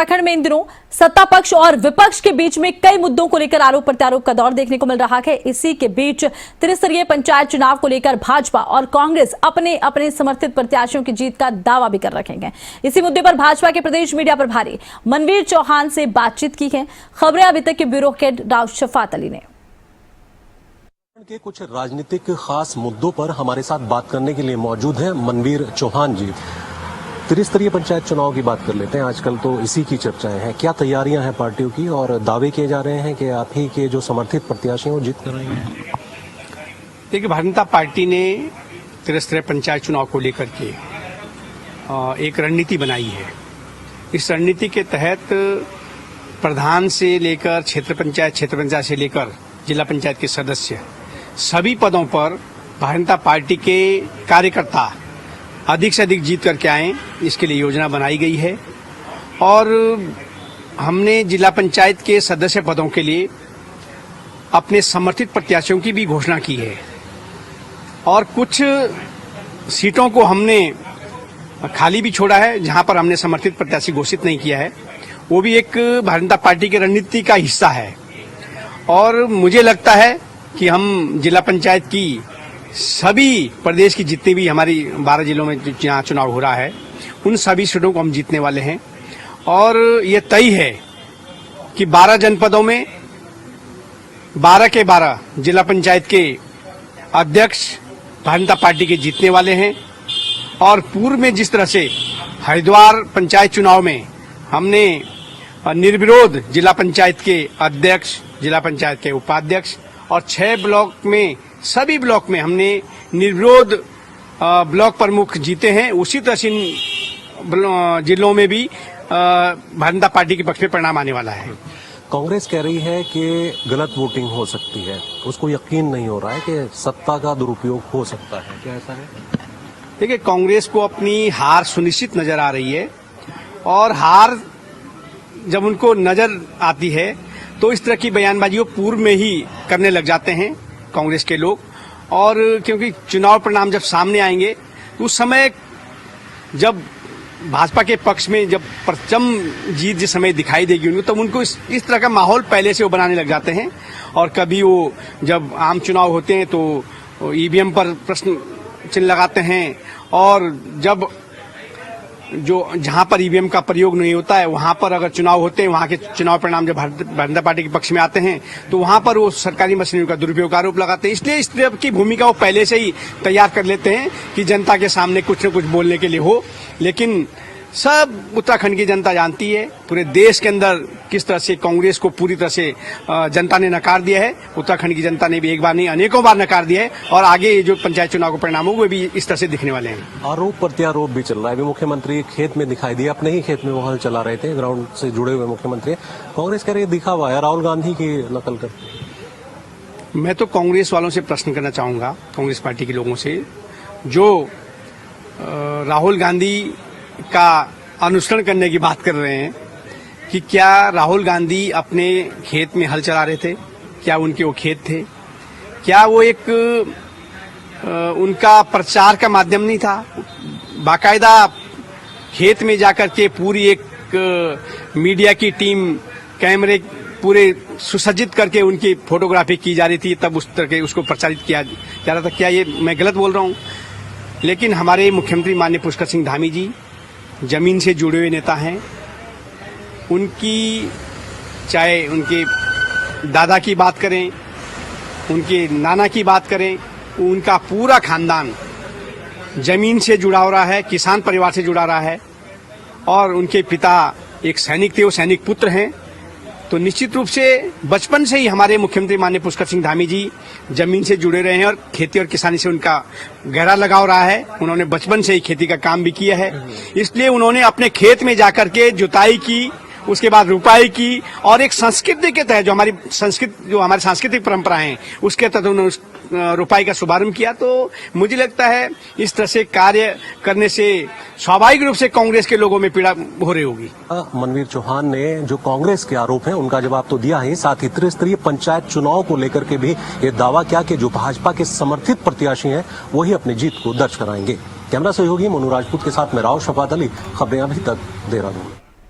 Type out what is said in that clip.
उत्तराखंड में इन दिनों सत्ता पक्ष और विपक्ष के बीच में कई मुद्दों को लेकर आरोप प्रत्यारोप का दौर देखने को मिल रहा है। इसी के बीच त्रिस्तरीय पंचायत चुनाव को लेकर भाजपा और कांग्रेस अपने अपने समर्थित प्रत्याशियों की जीत का दावा भी कर रखे हैं। इसी मुद्दे पर भाजपा के प्रदेश मीडिया प्रभारी मनवीर चौहान से बातचीत की है। खबरें अभी तक के ब्यूरो हेड राव शफात अली ने के कुछ राजनीतिक खास मुद्दों पर हमारे साथ बात करने के लिए मौजूद हैं मनवीर चौहान जी। त्रिस्तरीय पंचायत चुनाव की बात कर लेते हैं। आजकल तो इसी की चर्चाएं हैं। क्या तैयारियां हैं पार्टियों की और दावे किए जा रहे हैं कि आप ही के जो समर्थित प्रत्याशी हैं वो जीत कर आएंगे? देखिए, भारतीय जनता पार्टी ने त्रिस्तरीय पंचायत चुनाव को लेकर के एक रणनीति बनाई है। इस रणनीति के तहत प्रधान से लेकर क्षेत्र पंचायत से लेकर जिला पंचायत के सदस्य सभी पदों पर भारतीय जनता पार्टी के कार्यकर्ता अधिक से अधिक जीत करके आए, इसके लिए योजना बनाई गई है। और हमने जिला पंचायत के सदस्य पदों के लिए अपने समर्थित प्रत्याशियों की भी घोषणा की है और कुछ सीटों को हमने खाली भी छोड़ा है जहां पर हमने समर्थित प्रत्याशी घोषित नहीं किया है। वो भी एक भारतीय जनता पार्टी की रणनीति का हिस्सा है। और मुझे लगता है कि हम जिला पंचायत की सभी प्रदेश की जितनी भी हमारी 12 जिलों में जहाँ चुनाव हो रहा है उन सभी सीटों को हम जीतने वाले हैं। और ये तय है कि 12 जनपदों में 12 के 12 जिला पंचायत के अध्यक्ष भारतीय जनता पार्टी के जीतने वाले हैं। और पूर्व में जिस तरह से हरिद्वार पंचायत चुनाव में हमने निर्विरोध जिला पंचायत के अध्यक्ष, जिला पंचायत के उपाध्यक्ष और 6 ब्लॉक में सभी ब्लॉक में हमने निर्विरोध ब्लॉक प्रमुख जीते हैं, उसी तरह से इन जिलों में भी भारतीय जनता पार्टी के पक्ष में परिणाम आने वाला है। कांग्रेस कह रही है कि गलत वोटिंग हो सकती है, उसको यकीन नहीं हो रहा है कि सत्ता का दुरुपयोग हो सकता है। क्या ऐसा है? देखिए, कांग्रेस को अपनी हार सुनिश्चित नजर आ रही है और हार जब उनको नजर आती है तो इस तरह की बयानबाजी वो पूर्व में ही करने लग जाते हैं कांग्रेस के लोग। और क्योंकि चुनाव परिणाम जब सामने आएंगे तो उस समय जब भाजपा के पक्ष में जब परचम जीत जिस समय दिखाई देगी उनको, तब उनको इस तरह का माहौल पहले से वो बनाने लग जाते हैं। और कभी वो जब आम चुनाव होते हैं तो ईवीएम पर प्रश्न चिन्ह लगाते हैं और जब जो जहां पर ईवीएम का प्रयोग नहीं होता है वहां पर अगर चुनाव होते हैं, वहां के चुनाव परिणाम जब भारतीय जनता पार्टी के पक्ष में आते हैं तो वहां पर वो सरकारी मशीनरी का दुरुपयोग का आरोप लगाते हैं। इसलिए इस तरह की भूमिका वो पहले से ही तैयार कर लेते हैं कि जनता के सामने कुछ न कुछ बोलने के लिए हो। लेकिन सब उत्तराखंड की जनता जानती है, पूरे देश के अंदर किस तरह से कांग्रेस को पूरी तरह से जनता ने नकार दिया है। उत्तराखंड की जनता ने भी एक बार नहीं अनेकों बार नकार दिया है और आगे जो पंचायत चुनाव के परिणाम हो वो भी इस तरह से दिखने वाले हैं। आरोप प्रत्यारोप भी चल रहा है। अभी मुख्यमंत्री खेत में दिखाई दिए, अपने ही खेत में वो हल चला रहे थे, ग्राउंड से जुड़े हुए मुख्यमंत्री। कांग्रेस कह रही है दिखा हुआ है, राहुल गांधी की नकल कर। मैं तो कांग्रेस वालों से प्रश्न करना चाहूंगा, कांग्रेस पार्टी के लोगों से, जो राहुल गांधी का अनुसरण करने की बात कर रहे हैं, कि क्या राहुल गांधी अपने खेत में हल चला रहे थे? क्या उनके वो खेत थे? क्या वो एक उनका प्रचार का माध्यम नहीं था? बाकायदा खेत में जाकर के पूरी एक मीडिया की टीम, कैमरे पूरे सुसज्जित करके उनकी फोटोग्राफी की जा रही थी, तब उस तरह के उसको प्रचारित किया जा रहा था। क्या ये मैं गलत बोल रहा हूँ? लेकिन हमारे मुख्यमंत्री माननीय पुष्कर सिंह धामी जी जमीन से जुड़े हुए नेता हैं। उनकी चाहे उनके दादा की बात करें, उनके नाना की बात करें, उनका पूरा खानदान जमीन से जुड़ा हो रहा है, किसान परिवार से जुड़ा रहा है। और उनके पिता एक सैनिक थे, वो सैनिक पुत्र हैं। तो निश्चित रूप से बचपन से ही हमारे मुख्यमंत्री माननीय पुष्कर सिंह धामी जी जमीन से जुड़े रहे हैं और खेती और किसानी से उनका गहरा लगाव रहा है। उन्होंने बचपन से ही खेती का काम भी किया है, इसलिए उन्होंने अपने खेत में जाकर के जुताई की, उसके बाद रुपाई की और एक संस्कृति के तहत जो हमारी सांस्कृतिक परंपराएं हैं उसके तहत उन्होंने रुपाई का शुभारंभ किया। तो मुझे लगता है इस तरह से कार्य करने से स्वाभाविक रूप से कांग्रेस के लोगों में पीड़ा हो रही होगी। मनवीर चौहान ने जो कांग्रेस के आरोप हैं उनका जवाब तो दिया है, साथ ही त्रिस्तरीय पंचायत चुनाव को लेकर के भी ये दावा किया कि जो भाजपा के समर्थित प्रत्याशी हैं वही अपनी जीत को दर्ज कराएंगे। कैमरा सहयोगी मनु राजपूत के साथ मैं राव शफात अली, खबरें अभी तक देहरादून।